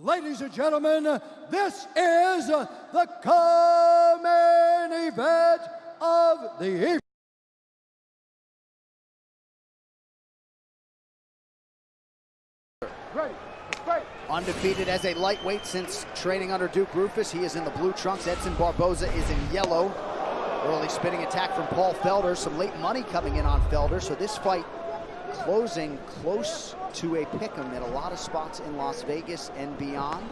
Ladies and gentlemen, this is the co-main event of the evening. Undefeated as a lightweight since training under Duke Rufus. He is in the blue trunks. Edson Borboza is in yellow. Early spinning attack from Paul Felder. Some late money coming in on Felder. So this fight closing close to a pick'em at a lot of spots in Las Vegas and beyond.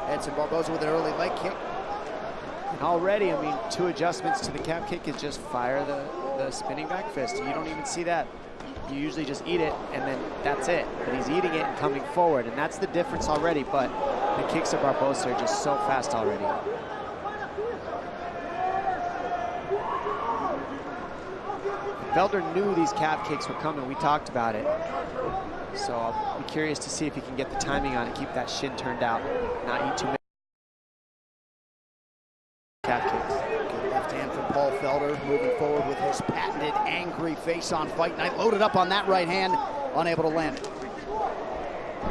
Edson Borboza with an early leg kick. And already, I mean, 2 adjustments to the calf kick is just fire the spinning back fist. You don't even see that. You usually just eat it, and then that's it. But he's eating it and coming forward, and that's the difference already. But the kicks of Borboza are just so fast already. Felder knew these calf kicks were coming. We talked about it. So I'll be curious to see if he can get the timing on it, keep that shin turned out, not eat too many calf kicks. Good left hand from Paul Felder, moving forward with his patented angry face on Fight Night. Loaded up on that right hand, unable to land it.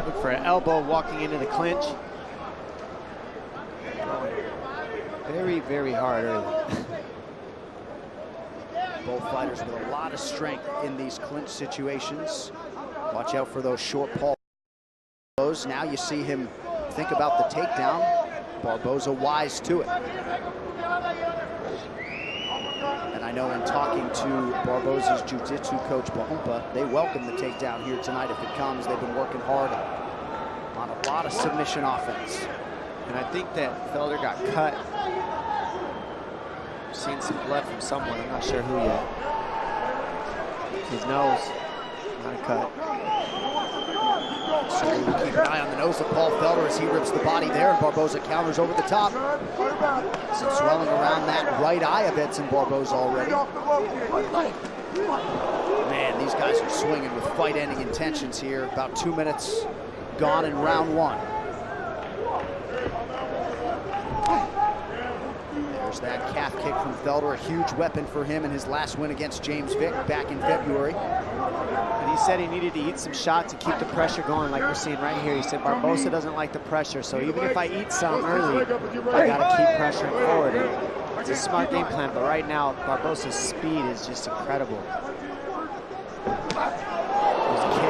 Look for an elbow walking into the clinch. Very, very hard early. Both fighters with a lot of strength in these clinch situations. Watch out for those short Paul Borboza. Now you see him think about the takedown. Borboza wise to it. And I know in talking to Barboza's jiu-jitsu coach, Bahumpa, they welcome the takedown here tonight if it comes. They've been working hard on a lot of submission offense. And I think that Felder got cut. I've seen some blood from someone, I'm not sure who yet. His nose, not a cut. So keep an eye on the nose of Paul Felder as he rips the body there, and Borboza counters over the top. Some swelling around that right eye of Edson Borboza already. Man, these guys are swinging with fight-ending intentions here. About 2 minutes gone in round 1. There's that calf kick from Felder, a huge weapon for him in his last win against James Vick back in February. And he said he needed to eat some shots to keep the pressure going, like we're seeing right here. He said Borboza doesn't like the pressure, so even if I eat some early, I gotta keep pressuring forward. And it's a smart game plan, but right now, Barboza's speed is just incredible.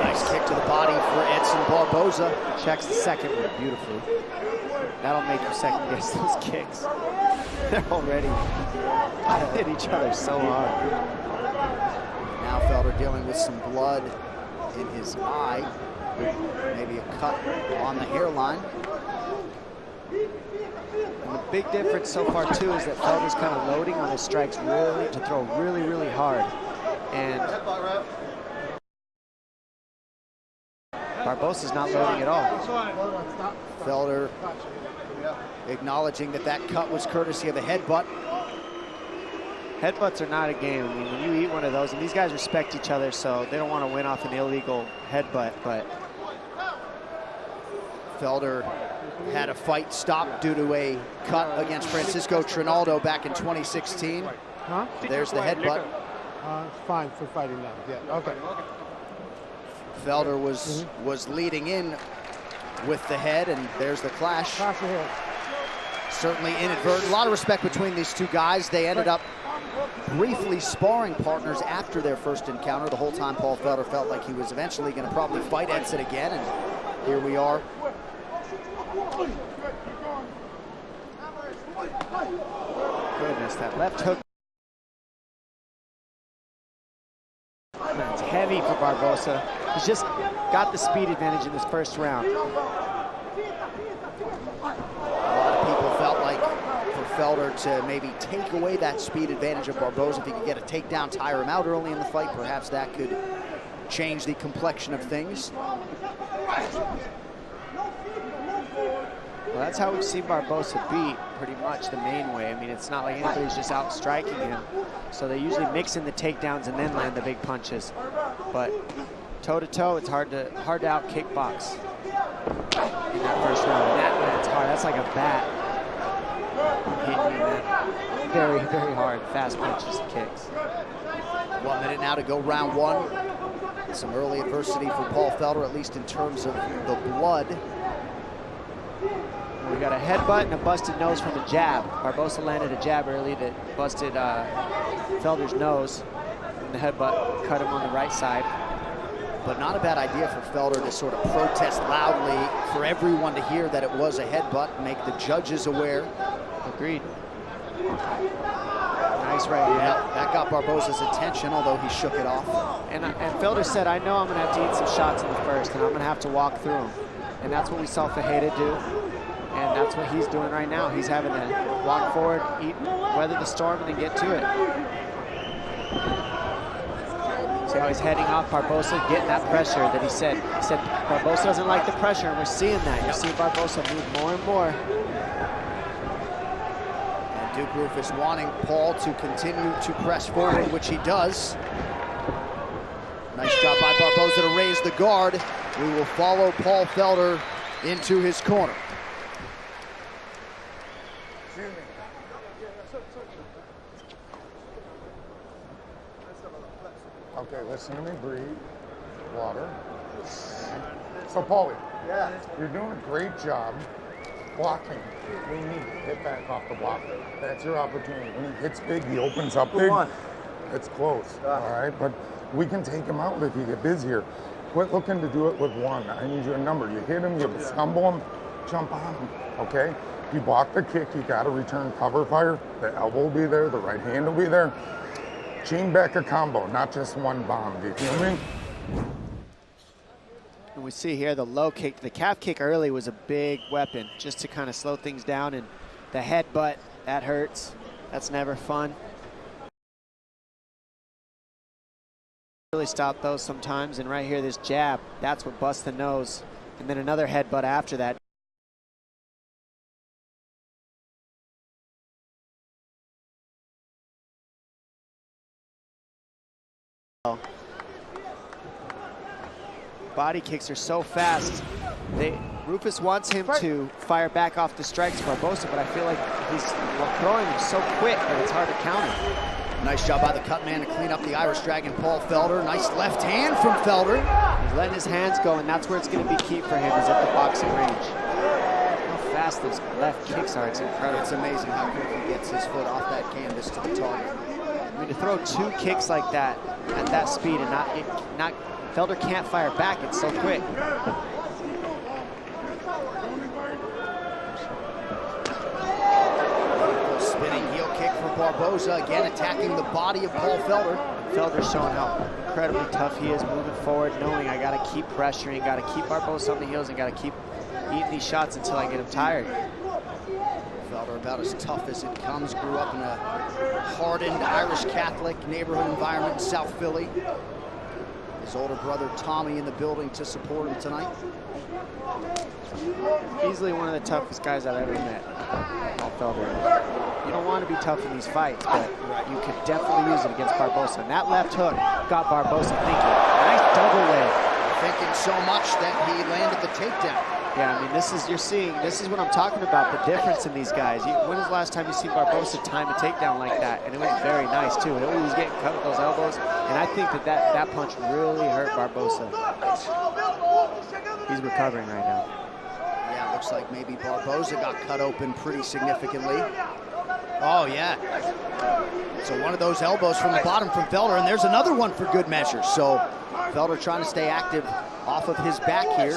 Nice kick to the body for Edson Borboza. Checks the second one beautifully. That'll make you second guess those kicks. They're already hit each other so hard. Now Felder dealing with some blood in his eye. Maybe a cut on the hairline. And the big difference so far too is that Felder's kind of loading on his strikes really to throw really, really hard. And Barboza's not loading at all. Felder acknowledging that that cut was courtesy of a headbutt. Headbutts are not a game. I mean, when you eat one of those, and these guys respect each other, so they don't want to win off an illegal headbutt, but Felder had a fight stopped due to a cut against Francisco Trinaldo back in 2016. Huh? There's the headbutt. It's fine for fighting now. Yeah, okay. Felder was leading in with the head, and there's the clash. Clash ahead. Certainly inadvertent. A lot of respect between these two guys. They ended up briefly sparring partners after their first encounter. The whole time Paul Felder felt like he was eventually going to probably fight Edson again, and here we are. Goodness, that left hook. It's heavy for Borboza. He's just got the speed advantage in this first round. A lot of people felt like for Felder to maybe take away that speed advantage of Borboza, if he could get a takedown, tire him out early in the fight, perhaps that could change the complexion of things. Well, that's how we've seen Borboza beat, pretty much the main way. I mean, it's not like anybody's just out striking him. So they usually mix in the takedowns and then land the big punches. But toe-to-toe, it's hard to out kickbox in that first round. And that lands hard. That's like a bat hitting you, man. Very, very hard. Fast punches and kicks. 1 minute now to go round 1. Some early adversity for Paul Felder, at least in terms of the blood. We got a headbutt and a busted nose from a jab. Barboza landed a jab early that busted Felder's nose, and the headbutt cut him on the right side. But not a bad idea for Felder to sort of protest loudly for everyone to hear that it was a headbutt, make the judges aware. Agreed. Nice right hand. Yeah, that got Barboza's attention, although he shook it off. And Felder said, I know I'm going to have to eat some shots in the first, and I'm going to have to walk through them. And that's what we saw Fajeda do. And that's what he's doing right now. He's having to walk forward, eat, weather the storm, and then get to it. See how he's heading off Barboza, getting that pressure that he said. He said Barboza doesn't like the pressure, and we're seeing that. You see Barboza move more and more. And Duke Roufus wanting Paul to continue to press forward, which he does. Nice job by Barboza to raise the guard. We will follow Paul Felder into his corner. Okay, listen to me, breathe, water. So, Paulie, you're doing a great job blocking. We need to hit back off the block. That's your opportunity. When he hits big, he opens up big. It's close, all right? But we can take him out if you get busier. Quit looking to do it with one. I need you a number. You hit him, you stumble him, jump on him, okay? You block the kick, you got to return cover fire. The elbow will be there, the right hand will be there. Chain back a combo, not just one bomb. Do you feel me? And we see here the low kick. The calf kick early was a big weapon just to kind of slow things down. And the headbutt, that hurts. That's never fun. Really stop those sometimes. And right here, this jab, that's what busts the nose. And then another headbutt after that. Body kicks are so fast. Roufus wants him to fire back off the strikes Barboza, but I feel like he's throwing him so quick that it's hard to counter. Nice job by the cut man to clean up the Irish Dragon, Paul Felder. Nice left hand from Felder. He's letting his hands go, and that's where it's going to be key for him, is at the boxing range. How fast those left kicks are, it's incredible. It's amazing how quick he gets his foot off that canvas to the target. I mean, to throw two kicks like that at that speed and not Felder can't fire back, it's so quick. Spinning heel kick for Barboza, again attacking the body of Paul Felder. Felder's showing how incredibly tough he is moving forward, knowing I got to keep pressuring, got to keep Barboza on the heels, and got to keep eating these shots until I get him tired. Felder about as tough as it comes, grew up in a hardened Irish Catholic neighborhood environment in South Philly. His older brother Tommy in the building to support him tonight. Easily one of the toughest guys I've ever met, Paul Felder. You don't want to be tough in these fights, but you could definitely use it against Barboza. And that left hook got Barboza thinking. Nice double leg. Thinking so much that he landed the takedown. Yeah, I mean, this is what I'm talking about, the difference in these guys. When was the last time you seen Barboza time a takedown like that? And it was very nice, too. He was getting cut with those elbows, and I think that punch really hurt Barboza. He's recovering right now. Yeah, looks like maybe Barboza got cut open pretty significantly. Oh, yeah. So one of those elbows from the bottom from Felder, and there's another one for good measure. So Felder trying to stay active off of his back here.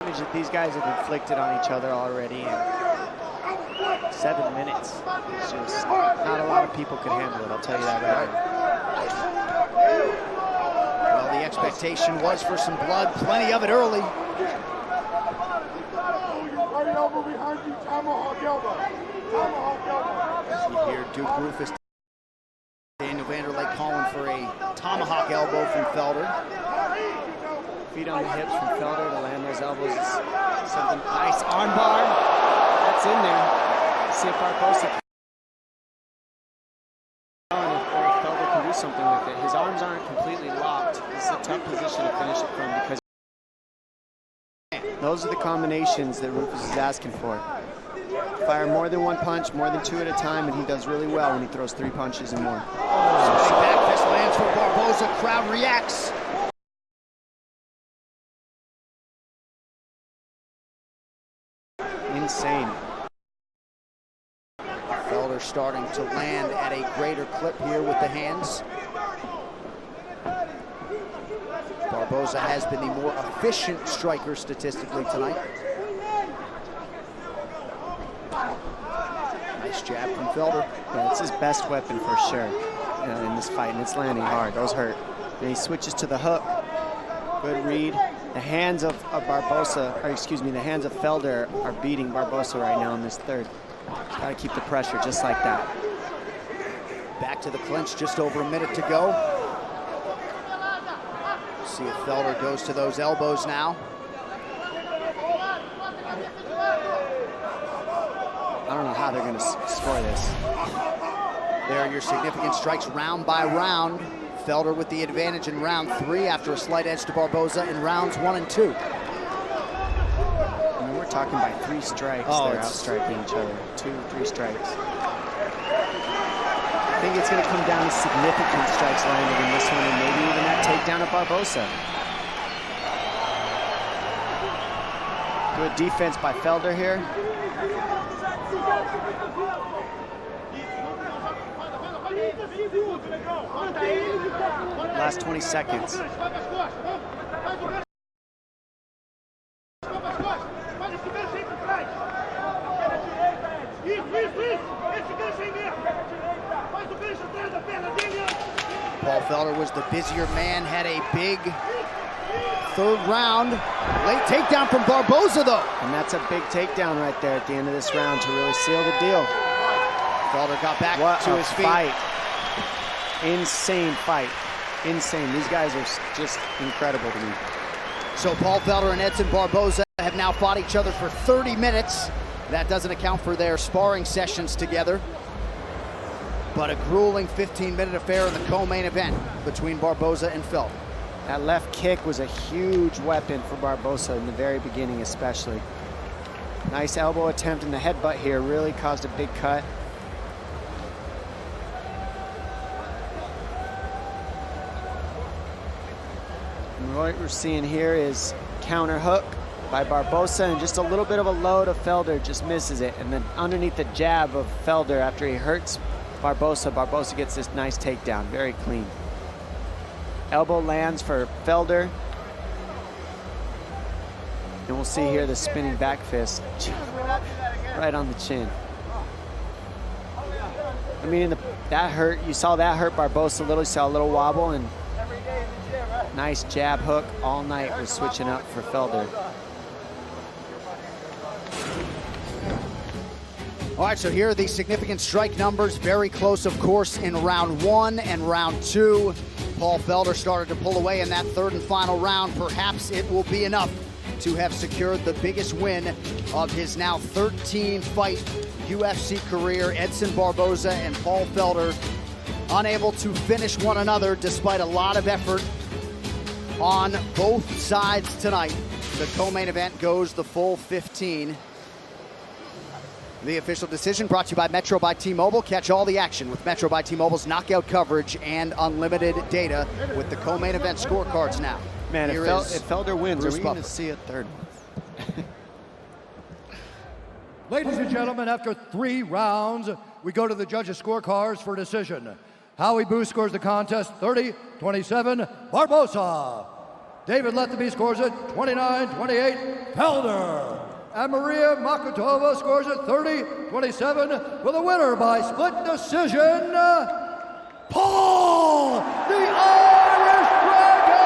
That these guys have inflicted on each other already in 7 minutes. It's just not a lot of people could handle it, I'll tell you that right now. Well, the expectation was for some blood, plenty of it early. You hear Duke Roufus, Daniel Vanderlei calling for a tomahawk elbow from Felder. Feet on the hips from Felder to land those elbows. Something nice armbar. That's in there. See if Barboza or if Felder can do something with it. His arms aren't completely locked. This is a tough position to finish it from because those are the combinations that Roufus is asking for. Fire more than one punch, more than two at a time, and he does really well when he throws 3 punches and more. Spinning back fist lands for Barboza. Crowd reacts. Felder starting to land at a greater clip here with the hands. Borboza has been the more efficient striker statistically tonight. Nice jab from Felder. Yeah, it's his best weapon for sure in this fight, and it's landing hard. Those hurt. And he switches to the hook. Good read. The hands of Borboza, or excuse me, the hands of Felder are beating Borboza right now in this third. Got to keep the pressure just like that. Back to the clinch, just over a minute to go. See if Felder goes to those elbows now. I don't know how they're going to score this. There are your significant strikes round by round. Felder with the advantage in round 3 after a slight edge to Borboza in rounds 1 and 2. I mean, we're talking by 3 strikes. They're outstriking each other. 2, 3 strikes. I think it's going to come down to significant strikes landed in this one, and maybe even that takedown of Borboza. Good defense by Felder here. Last 20 seconds. Paul Felder was the busier man, had a big third round. Late takedown from Borboza, though. And that's a big takedown right there at the end of this round to really seal the deal. Felder got back to his feet. Fight. Insane fight. Insane. These guys are just incredible to me. So Paul Felder and Edson Borboza have now fought each other for 30 minutes. That doesn't account for their sparring sessions together. But a grueling 15-minute affair in the co-main event between Borboza and Felder. That left kick was a huge weapon for Borboza in the very beginning especially. Nice elbow attempt, and the headbutt here really caused a big cut. And what we're seeing here is counter hook by Borboza, and just a little bit of a load of Felder, just misses it. And then underneath the jab of Felder after he hurts Borboza, Borboza gets this nice takedown, very clean. Elbow lands for Felder. And we'll see here the spinning back fist right on the chin. I mean, that hurt. You saw that hurt Borboza a little. You saw a little wobble, and nice jab hook all night was switching up for Felder. All right, so here are the significant strike numbers. Very close, of course, in round 1 and round 2. Paul Felder started to pull away in that third and final round. Perhaps it will be enough to have secured the biggest win of his now 13-fight UFC career. Edson Borboza and Paul Felder unable to finish one another despite a lot of effort on both sides tonight. The co-main event goes the full 15. The official decision brought to you by Metro by T-Mobile. Catch all the action with Metro by T-Mobile's knockout coverage and unlimited data with the co-main event scorecards now. Man, if Felder wins, are we going to see a third one? Ladies and gentlemen, after 3 rounds, we go to the judges' scorecards for decision. Howie Booth scores the contest 30-27, Borboza. David Lethaby scores it 29-28, Felder. And Maria Makutova scores it 30-27 with a winner by split decision, Paul the Irish Dragon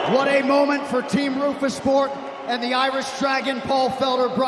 Felder. What a moment for Team Rufus Sport and the Irish Dragon Paul Felder.